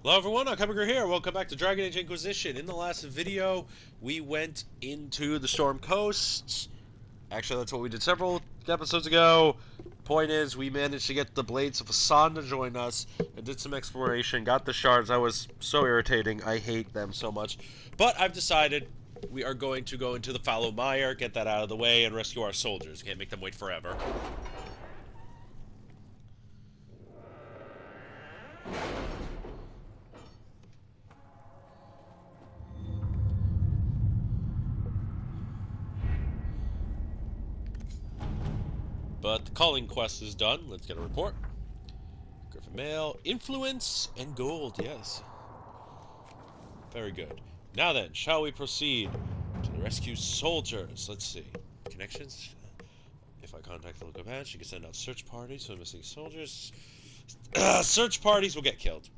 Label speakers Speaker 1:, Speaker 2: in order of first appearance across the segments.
Speaker 1: Hello everyone, Alchemicgree here. Welcome back to Dragon Age Inquisition. In the last video, we went into the Storm Coast. Actually, that's what we did several episodes ago. Point is, we managed to get the Blades of Asunder to join us and did some exploration, got the shards. I was so irritating. I hate them so much. But I've decided we are going to go into the Fallow Mire, get that out of the way, and rescue our soldiers. Can't make them wait forever. But the calling quest is done. Let's get a report. Griffin Mail. Influence and gold, yes. Very good. Now then, shall we proceed to the rescue soldiers? Let's see. Connections? If I contact the local band, she can send out search parties for missing soldiers. Search parties will get killed.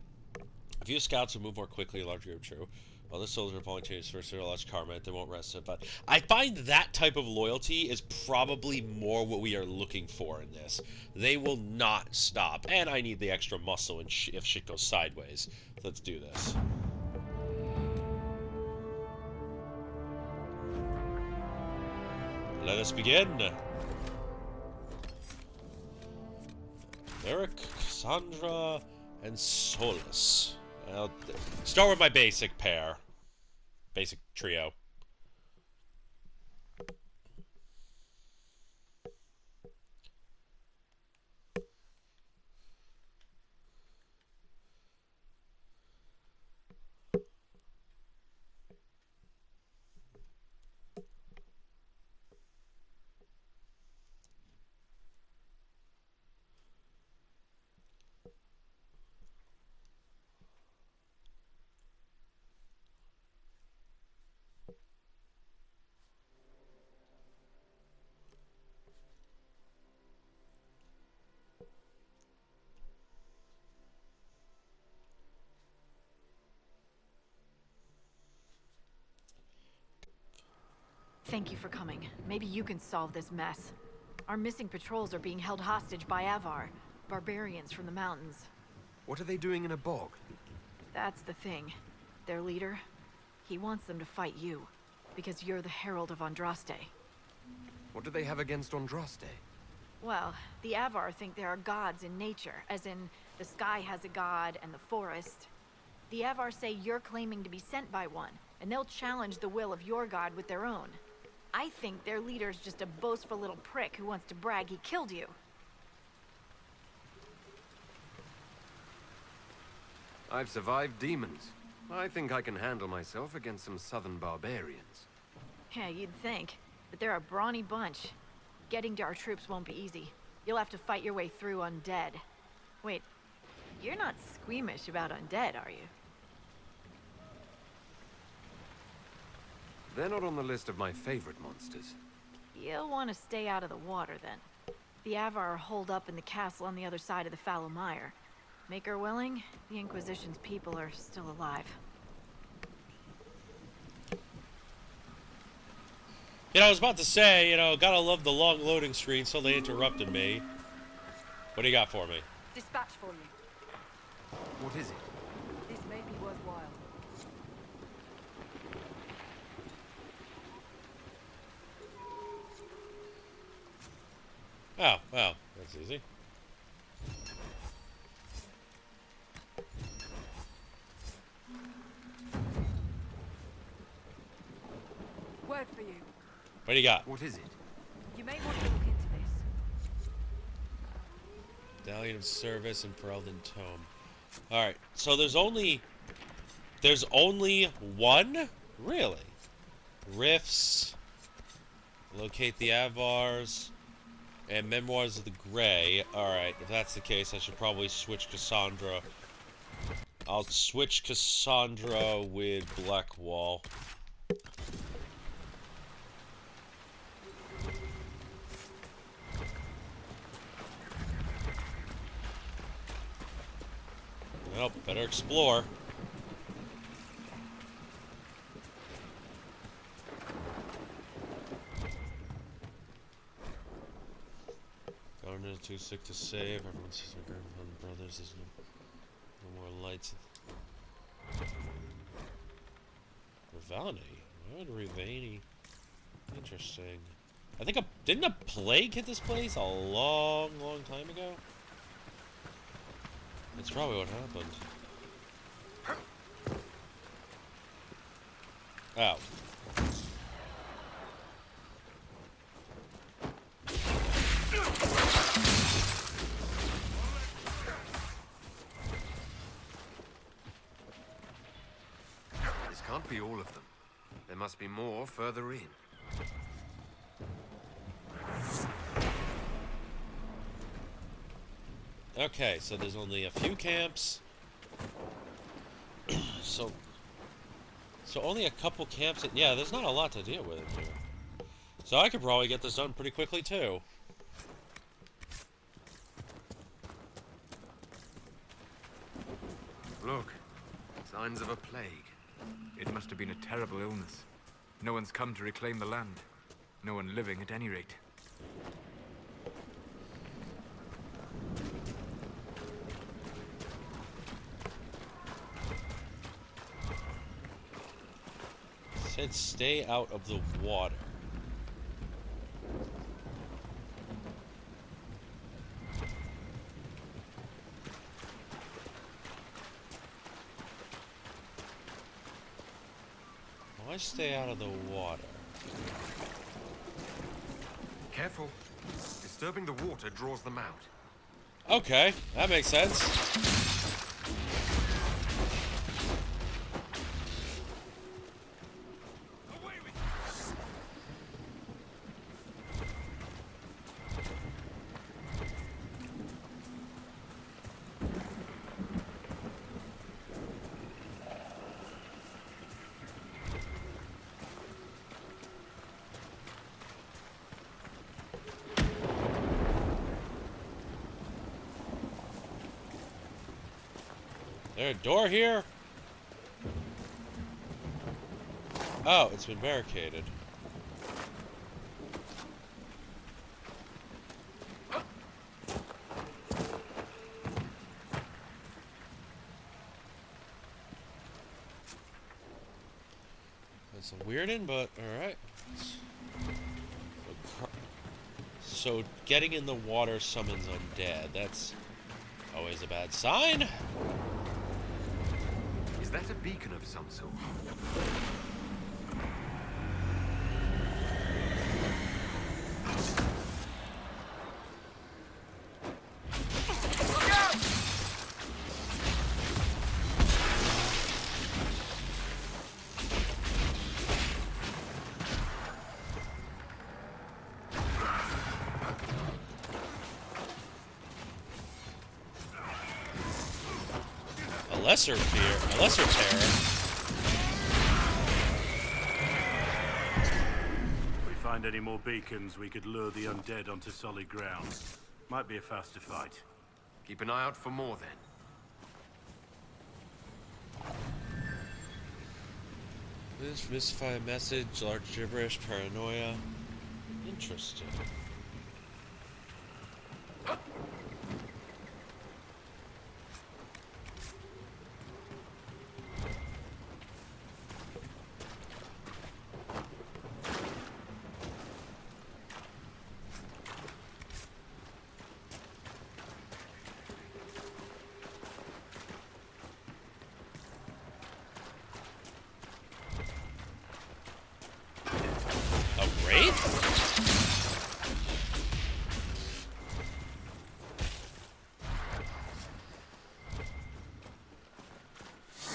Speaker 1: A few scouts will move more quickly, a large group, true. Other soldiers are volunteers for a large karma, they won't rest it, but I find that type of loyalty is probably more what we are looking for in this. They will not stop, and I need the extra muscle if shit goes sideways. Let's do this. Let us begin. Eric, Cassandra, and Solus. I'll start with my basic pair. Basic trio.
Speaker 2: Thank you for coming. Maybe you can solve this mess. Our missing patrols are being held hostage by Avar, barbarians from the mountains.
Speaker 3: What are they doing in a bog?
Speaker 2: That's the thing. Their leader, he wants them to fight you, because you're the Herald of Andraste.
Speaker 3: What do they have against Andraste?
Speaker 2: Well, the Avar think there are gods in nature, as in the sky has a god and the forest. The Avar say you're claiming to be sent by one, and they'll challenge the will of your god with their own. I think their leader's just a boastful little prick who wants to brag he killed you.
Speaker 3: I've survived demons. I think I can handle myself against some southern barbarians.
Speaker 2: Yeah, you'd think. But they're a brawny bunch. Getting to our troops won't be easy. You'll have to fight your way through undead. Wait, you're not squeamish about undead, are you?
Speaker 3: They're not on the list of my favorite monsters.
Speaker 2: You'll want to stay out of the water, then. The Avar are holed up in the castle on the other side of the Fallow Mire. Make her willing, the Inquisition's people are still alive.
Speaker 1: I was about to say, gotta love the long loading screen, so they interrupted me. What do you got for me?
Speaker 4: Dispatch for you.
Speaker 3: What is it?
Speaker 4: This may be worthwhile.
Speaker 1: Oh, well, that's easy.
Speaker 4: Word for you.
Speaker 1: What do you got?
Speaker 3: What is it?
Speaker 4: You may want to look into this.
Speaker 1: Medallion of Service and Ferelden Tome. Alright, so there's only one? Really? Rifts. Locate the Avars. And Memoirs of the Grey. Alright, if that's the case, I should probably switch Cassandra. I'll switch Cassandra with Blackwall. Well, better explore. Governor too sick to save. Everyone says their grandfather brothers. There's no more lights. Ravani? Why would Ravani? Interesting. I think didn't a plague hit this place a long, long time ago? That's probably what happened. Oh.
Speaker 3: This can't be all of them. There must be more further in.
Speaker 1: Okay, so there's only a few camps. So only a couple camps. Yeah, there's not a lot to deal with here. So I could probably get this done pretty quickly too.
Speaker 3: Look, signs of a plague.
Speaker 5: It must have been a terrible illness. No one's come to reclaim the land. No one living at any rate.
Speaker 1: Said stay out of the water. Why stay out of the water?
Speaker 3: Careful. Disturbing the water draws them out.
Speaker 1: Okay, that makes sense. There a door here? Oh, it's been barricaded. That's a weirdin', but alright. So getting in the water summons undead. That's always a bad sign.
Speaker 3: Is that a beacon of some sort?
Speaker 1: A lesser terror.
Speaker 6: If we find any more beacons, we could lure the undead onto solid ground. Might be a faster fight.
Speaker 3: Keep an eye out for more then.
Speaker 1: This misfire message, large gibberish, paranoia. Interesting.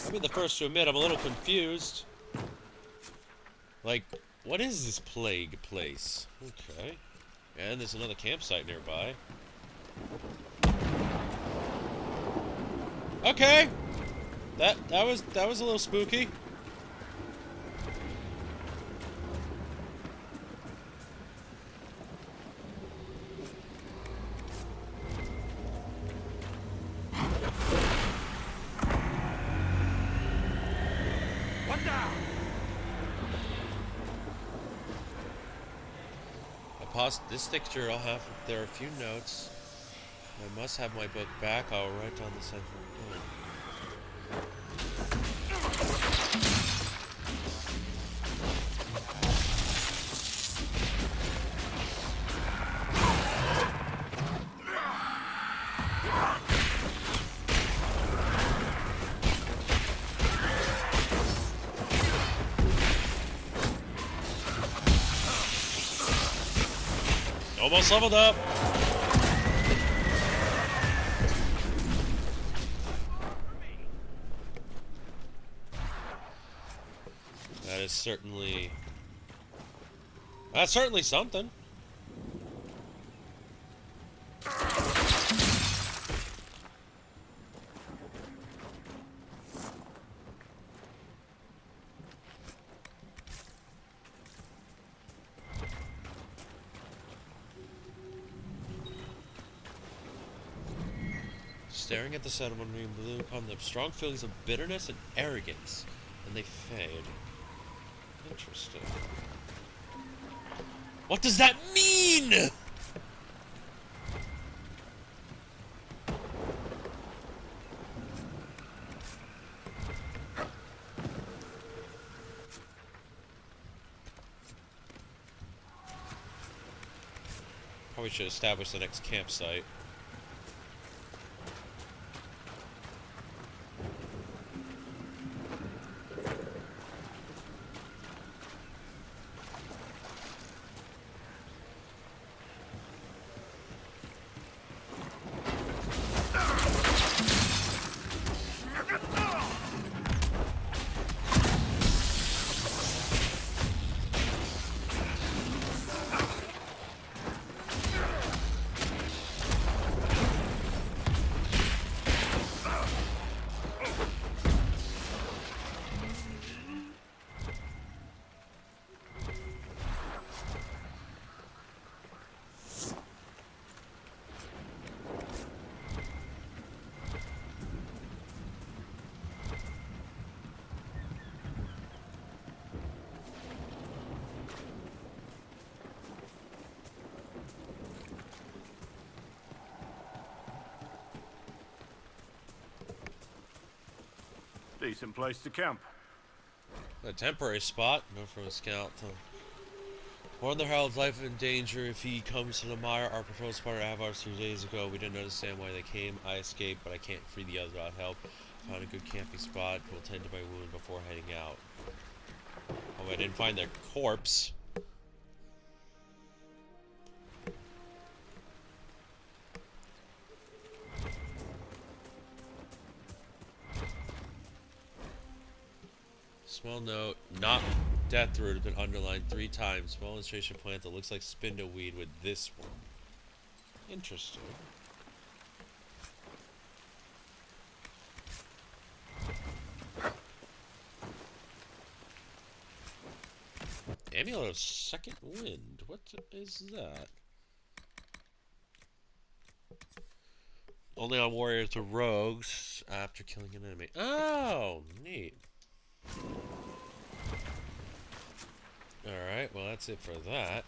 Speaker 1: I'll be the first to admit I'm a little confused. Like, what is this plague place? Okay. And there's another campsite nearby. Okay! That was a little spooky. This picture I'll have, there are a few notes. I must have my book back. I'll write down the central point. Almost leveled up. That is certainly... That's certainly something. Staring at the settlement room blew upon them strong feelings of bitterness and arrogance, and they fade. Interesting. What does that mean? Probably should establish the next campsite.
Speaker 6: Decent place to camp.
Speaker 1: A temporary spot, no from a scout. Warn the Herald's life in danger if he comes to the Mire. Our patrol spotted Avars 2 days ago. We didn't understand why they came. I escaped, but I can't free the others without help. Found a good camping spot. We'll tend to my wound before heading out. Oh, I didn't find their corpse. Small note, not death root has been underlined 3 times. Small illustration plant that looks like spindleweed with this one. Interesting. Amulet of Second Wind. What is that? Only on warriors or rogues after killing an enemy. Oh, neat. Alright, well that's it for that.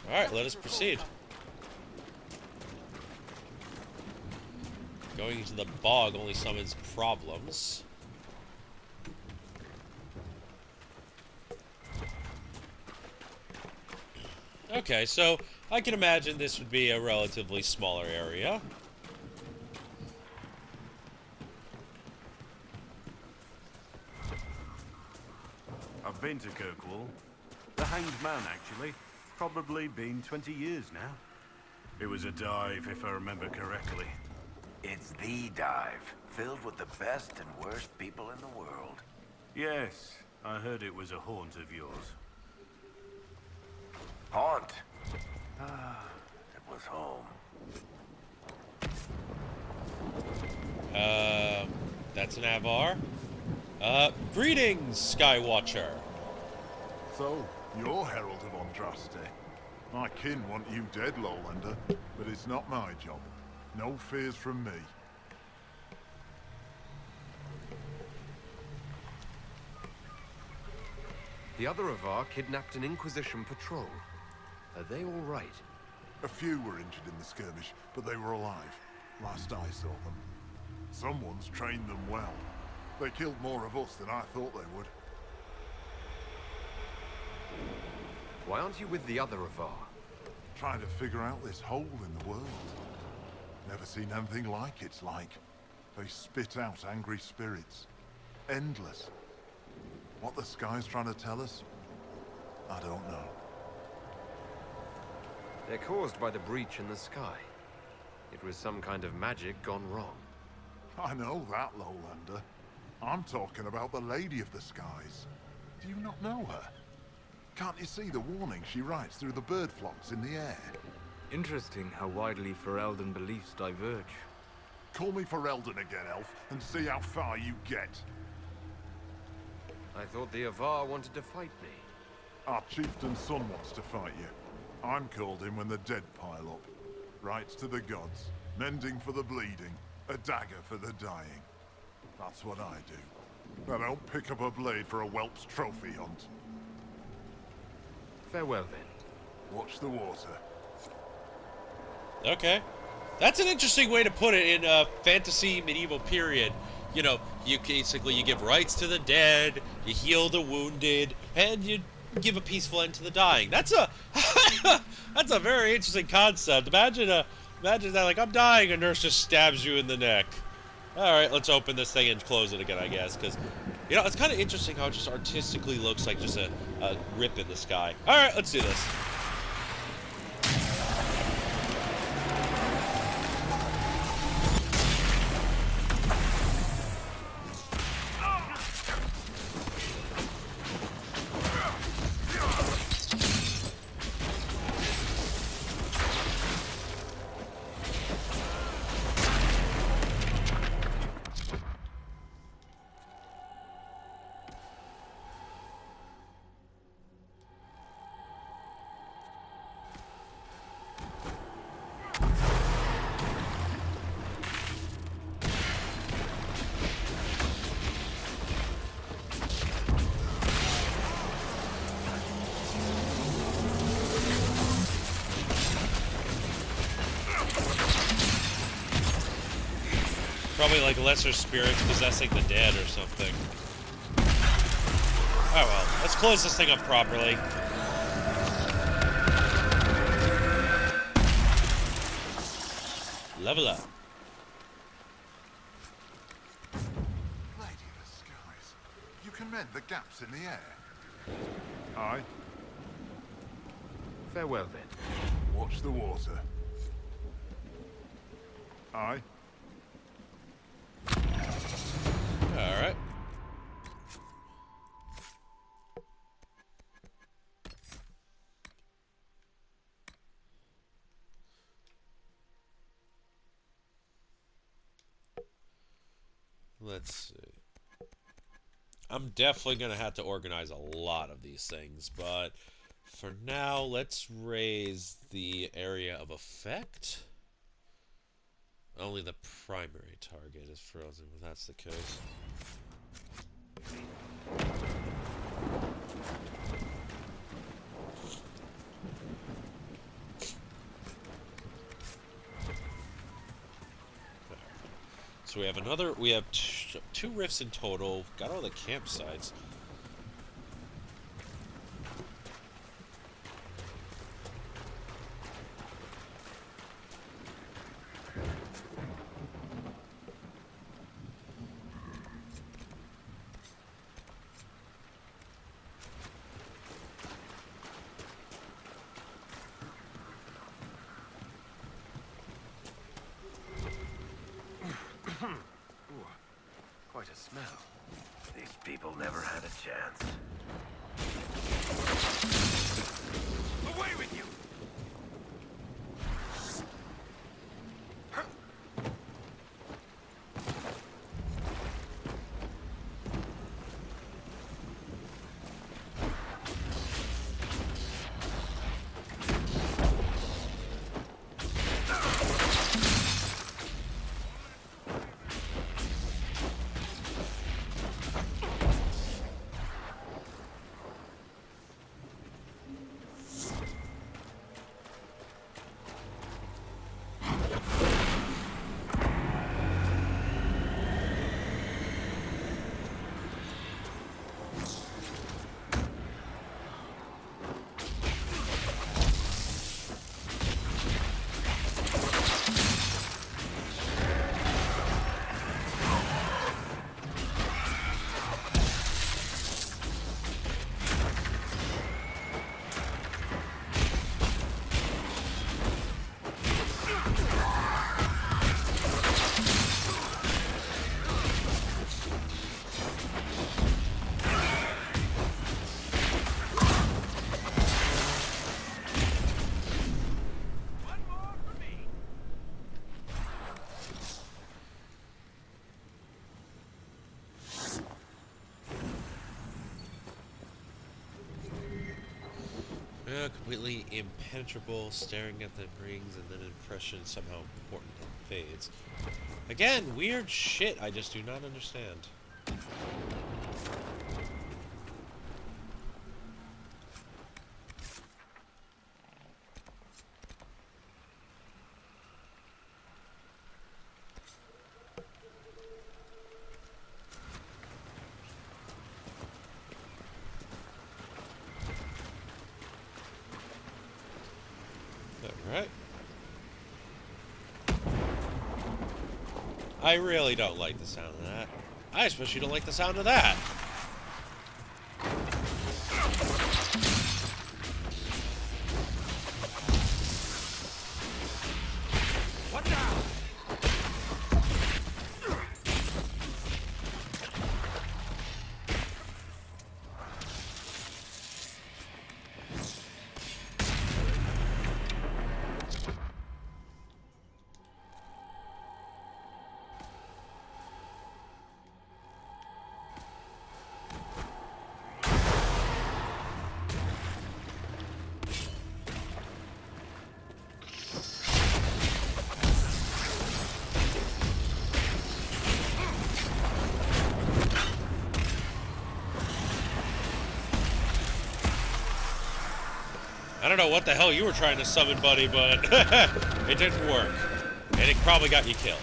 Speaker 1: Alright, let us proceed. Going into the bog only summons problems. Okay, so I can imagine this would be a relatively smaller area.
Speaker 6: I've been to Kirkwall. The Hanged Man, actually. Probably been 20 years now. It was a dive, if I remember correctly.
Speaker 7: It's the dive, filled with the best and worst people in the world.
Speaker 6: Yes, I heard it was a haunt of yours.
Speaker 7: Haunt. It was home.
Speaker 1: That's an Avar. Greetings, Skywatcher.
Speaker 8: So, you're Herald of Andraste. My kin want you dead, Lowlander, but it's not my job. No fears from me.
Speaker 3: The other Avar kidnapped an Inquisition patrol. Are they all right?
Speaker 8: A few were injured in the skirmish, but they were alive. Last I saw them. Someone's trained them well. They killed more of us than I thought they would.
Speaker 3: Why aren't you with the other Avar?
Speaker 8: Trying to figure out this hole in the world. Never seen anything like it's like. They spit out angry spirits. Endless. What the sky's trying to tell us? I don't know.
Speaker 3: They're caused by the breach in the sky. It was some kind of magic gone wrong.
Speaker 8: I know that, Lowlander. I'm talking about the Lady of the Skies. Do you not know her? Can't you see the warning she writes through the bird flocks in the air?
Speaker 5: Interesting how widely Ferelden beliefs diverge.
Speaker 8: Call me Ferelden again, Elf, and see how far you get.
Speaker 3: I thought the Avar wanted to fight me.
Speaker 8: Our chieftain's son wants to fight you. I'm called in when the dead pile up. Rites to the gods, mending for the bleeding, a dagger for the dying. That's what I do. I don't pick up a blade for a whelp's trophy hunt.
Speaker 3: Farewell then.
Speaker 8: Watch the water.
Speaker 1: Okay. That's an interesting way to put it in a fantasy medieval period. You know, you give rights to the dead, you heal the wounded, and you give a peaceful end to the dying. That's a that's a very interesting concept. Imagine that, like, I'm dying, a nurse just stabs you in the neck. All right, let's open this thing and close it again, I guess, because, you know, it's kind of interesting how it just artistically looks like just a rip in the sky. All right, let's do this. Probably like lesser spirits possessing the dead or something. Oh well, let's close this thing up properly. Level up.
Speaker 8: Lady of the Skies, you can mend the gaps in the air. Aye.
Speaker 3: Farewell then.
Speaker 8: Watch the water. Aye.
Speaker 1: Alright. Let's see. I'm definitely going to have to organize a lot of these things, but for now, let's raise the area of effect. Only the primary target is frozen, if that's the case. So we have two rifts in total, got all the campsites.
Speaker 3: Quite a smell.
Speaker 7: These people never had a chance.
Speaker 3: Away with you!
Speaker 1: Completely impenetrable, staring at the rings, and then impression somehow important and fades. Again, weird shit I just do not understand. Alright. I really don't like the sound of that. I especially don't like the sound of that. What now? I don't know what the hell you were trying to summon, buddy, but it didn't work. And it probably got you killed.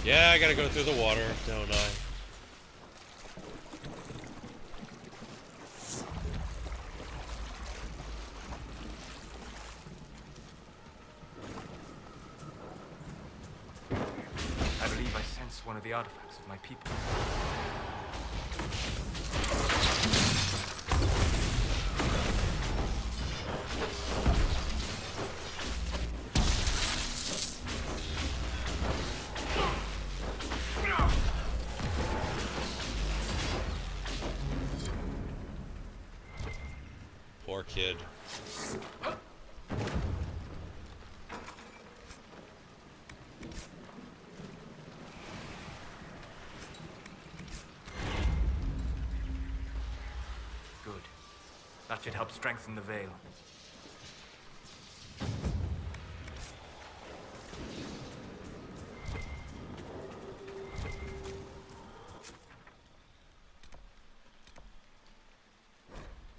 Speaker 1: Yeah, I gotta go through the water, don't I?
Speaker 5: I believe I sense one of the artifacts of my people.
Speaker 1: Poor kid.
Speaker 5: Good. That should help strengthen the veil.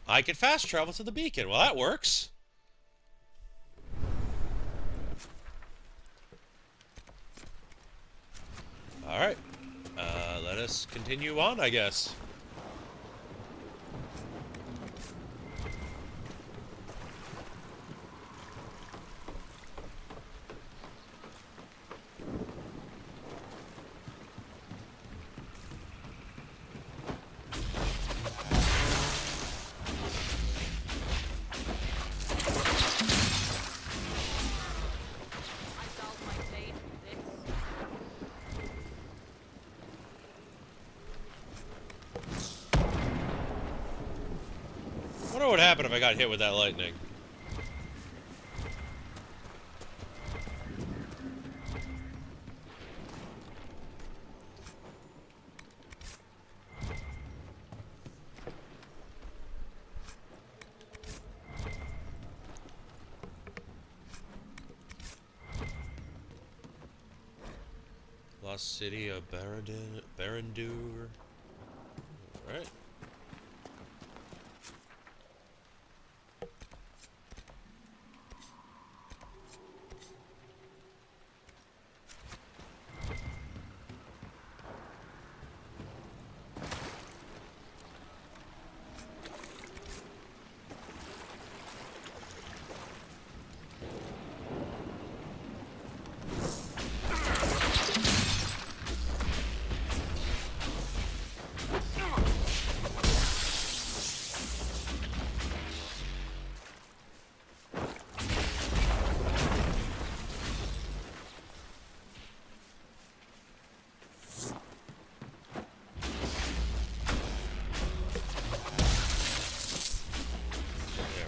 Speaker 1: I can fast travel to the beacon. Well, that works. Alright. Let us continue on, I guess. I wonder what would happen if I got hit with that lightning. Lost city of Barandur. Alright.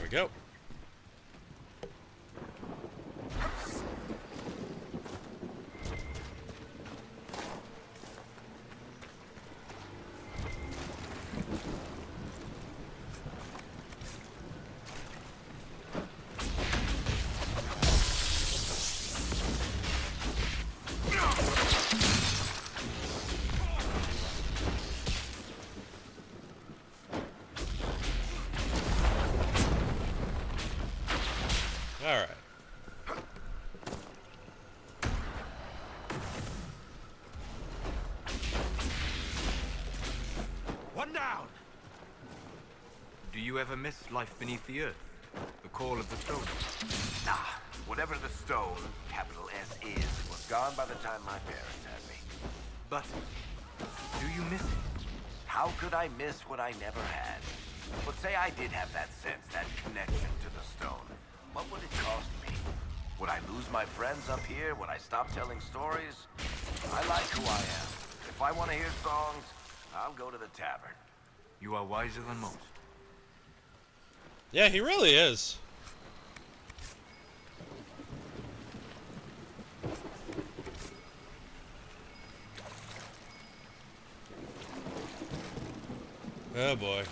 Speaker 1: Go. Alright.
Speaker 3: One down!
Speaker 5: Do you ever miss life beneath the earth? The call of the stone?
Speaker 7: Nah, whatever the stone, capital S is, was gone by the time my parents had me.
Speaker 5: But do you miss it?
Speaker 7: How could I miss what I never had? But say I did have that sense, that connection to the stone. What would it cost me? Would I lose my friends up here? Would I stop telling stories? I like who I am. If I want to hear songs, I'll go to the tavern.
Speaker 5: You are wiser than most.
Speaker 1: Yeah, he really is. Oh boy.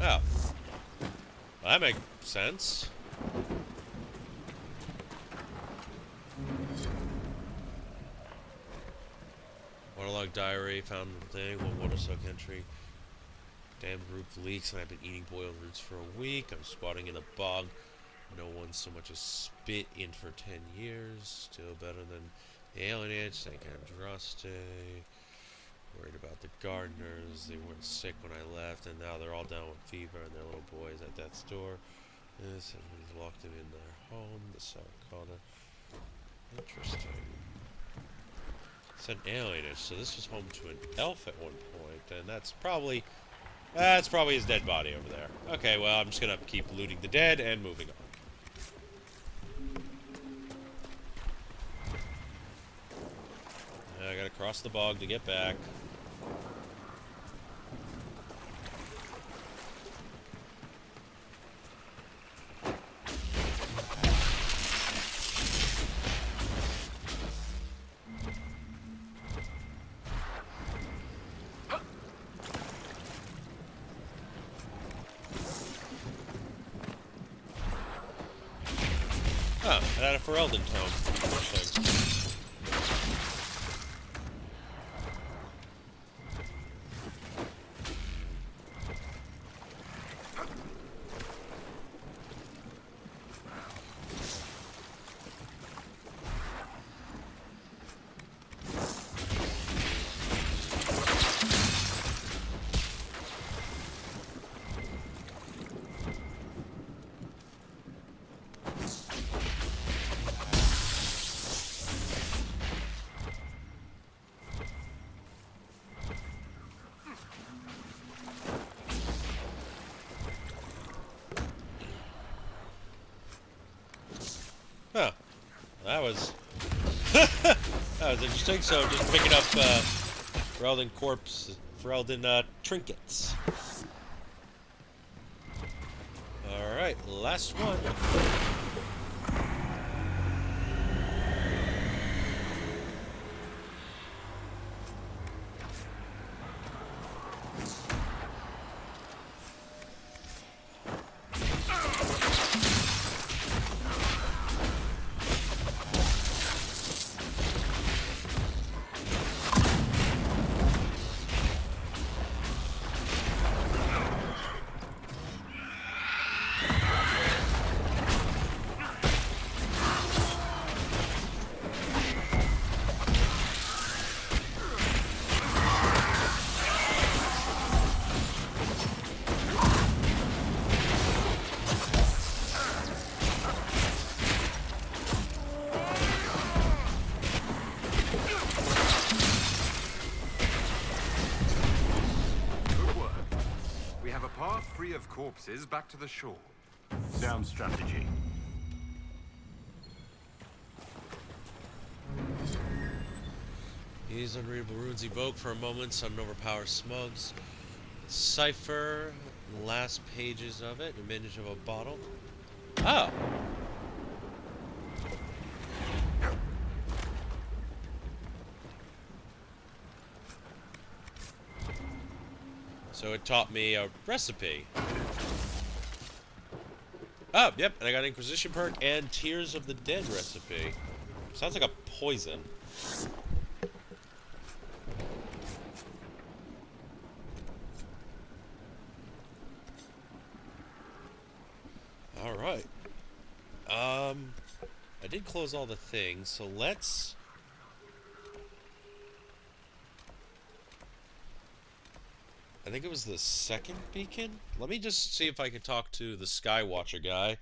Speaker 1: Oh. Well, that makes sense. Waterlogged diary, found the thing, water soak entry. Damn roof leaks, and I've been eating boiled roots for a week. I'm squatting in a bog. No one so much as spit in for 10 years. Still better than the alienage. Thank Andraste. Worried about the gardeners. They weren't sick when I left, and now they're all down with fever, and their little boys at death's door. This, everybody's locked them in their home. The Sarcana. Interesting. It's an alienage, so this was home to an elf at one point, and that's probably his dead body over there. Okay, well, I'm just gonna keep looting the dead and moving on. I gotta cross the bog to get back. Oh, I had a Ferelden tome. Interesting. Huh. That was that was interesting. So just picking up Ferelden corpse Ferelden trinkets. Alright, last one.
Speaker 3: Free of corpses back to the shore.
Speaker 6: Sound strategy.
Speaker 1: Use unreadable runes evoke for a moment, sudden overpower smugs. Cipher, last pages of it, image of a bottle. Oh! So it taught me a recipe. Oh, yep, and I got an Inquisition perk and Tears of the Dead recipe. Sounds like a poison. Alright. I did close all the things, so let's... I think it was the second beacon? Let me just see if I can talk to the Skywatcher guy.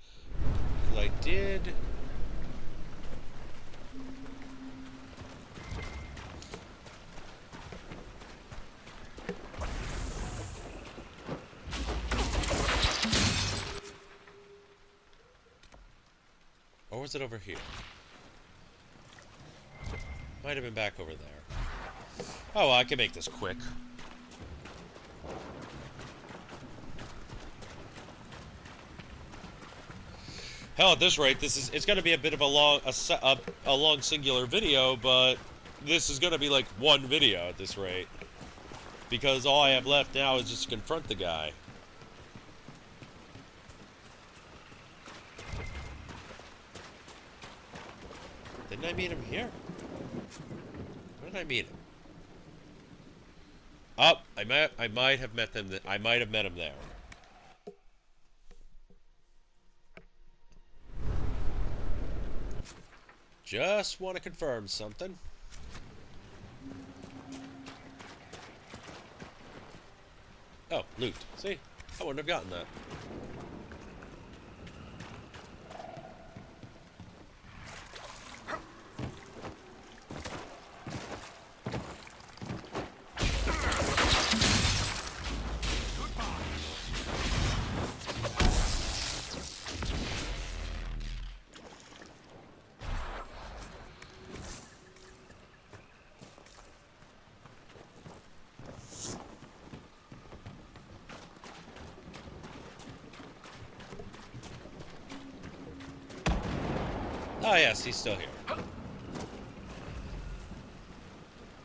Speaker 1: 'Cause I did... Or was it over here? Might have been back over there. Oh, well, I can make this quick. Hell, at this rate, it's going to be a bit of a long singular video, but this is going to be like one video at this rate. Because all I have left now is just to confront the guy. Didn't I meet him here? Where did I meet him? Oh, I might have met them. I might have met him there. Just want to confirm something. Oh, loot. See? I wouldn't have gotten that. Oh, yes, he's still here.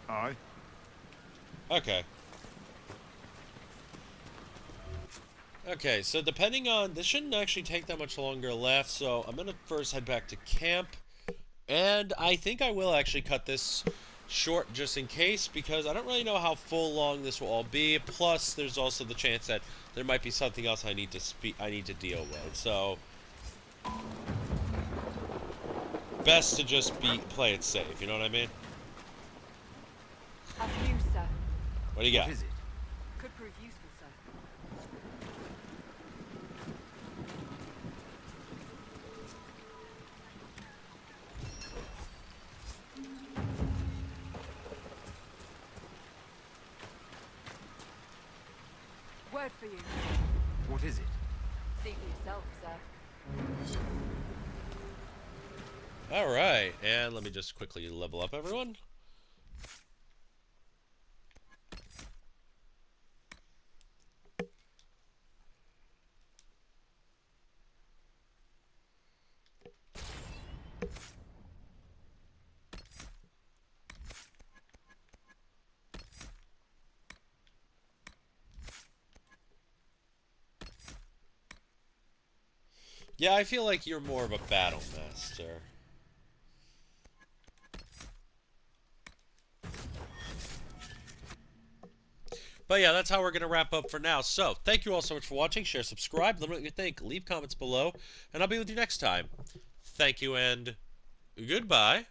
Speaker 8: Aye.
Speaker 1: Okay. Okay, so depending on... This shouldn't actually take that much longer left, so I'm going to first head back to camp. And I think I will actually cut this short just in case, because I don't really know how full long this will all be. Plus, there's also the chance that there might be something else I need to deal with, so... Best to just play it safe, you know what I mean?
Speaker 4: Have you, sir?
Speaker 1: What do you got?
Speaker 3: What is it?
Speaker 4: Could prove useful, sir. Word for you.
Speaker 3: What is it?
Speaker 4: See for yourself, sir.
Speaker 1: Alright, and let me just quickly level up everyone. Yeah, I feel like you're more of a battle master. But yeah, that's how we're going to wrap up for now. So, thank you all so much for watching. Share, subscribe, let me know what you think. Leave comments below, and I'll be with you next time. Thank you, and goodbye.